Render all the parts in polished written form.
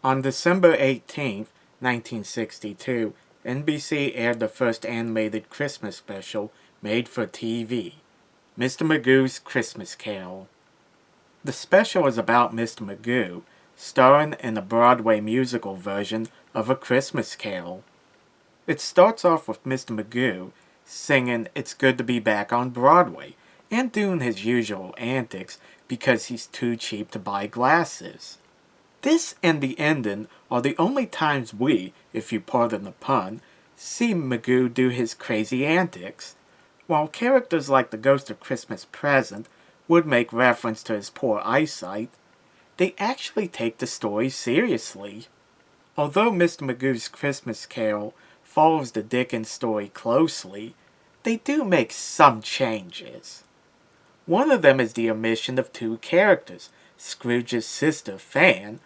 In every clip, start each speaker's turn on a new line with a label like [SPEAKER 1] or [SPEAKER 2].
[SPEAKER 1] On December 18th, 1962, NBC aired the first animated Christmas special made for TV, Mr. Magoo's Christmas Carol. The special is about Mr. Magoo, starring in a Broadway musical version of A Christmas Carol. It starts off with Mr. Magoo singing It's Good to Be Back on Broadway and doing his usual antics because he's too cheap to buy glasses. This and the ending are the only times we, if you pardon the pun, see Magoo do his crazy antics. While characters like the Ghost of Christmas Present would make reference to his poor eyesight, they actually take the story seriously. Although Mr. Magoo's Christmas Carol follows the Dickens story closely, they do make some changes. One of them is the omission of two characters, Scrooge's sister Fan,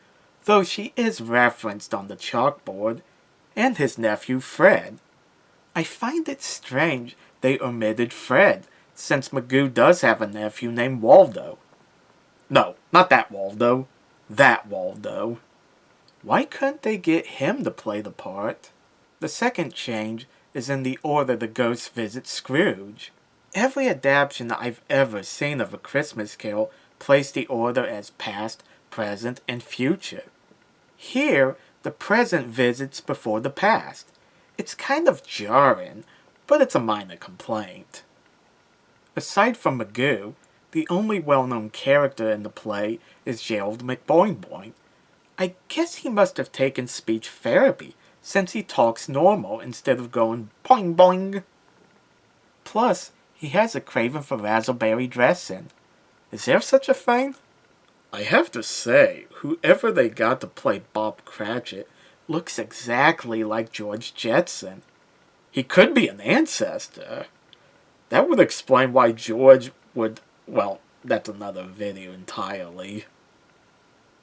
[SPEAKER 1] though she is referenced on the chalkboard, and his nephew Fred. I find it strange they omitted Fred, since Magoo does have a nephew named Waldo. No, not that Waldo. That Waldo. Why couldn't they get him to play the part? The second change is in the order the ghost visits Scrooge. Every adaptation I've ever seen of A Christmas Carol placed the order as past, present, and future. Here, the present visits before the past. It's kind of jarring, but it's a minor complaint. Aside from Magoo, the only well-known character in the play is Gerald McBoing-Boing. I guess he must have taken speech therapy, since he talks normal instead of going boing boing. Plus, he has a craving for raspberry dressing. Is there such a thing? I have to say, whoever they got to play Bob Cratchit looks exactly like George Jetson. He could be an ancestor. That would explain why George would, well, that's another video entirely.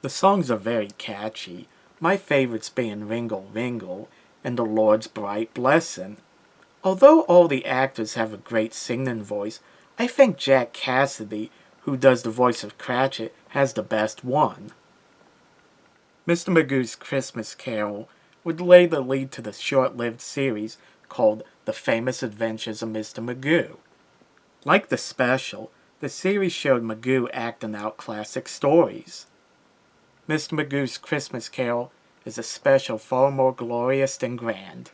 [SPEAKER 1] The songs are very catchy, my favorites being Ringle Ringle and The Lord's Bright Blessing. Although all the actors have a great singing voice, I think Jack Cassidy, who does the voice of Cratchit, has the best one. Mr. Magoo's Christmas Carol would later lead to the short-lived series called The Famous Adventures of Mr. Magoo. Like the special, the series showed Magoo acting out classic stories. Mr. Magoo's Christmas Carol is a special far more glorious than grand.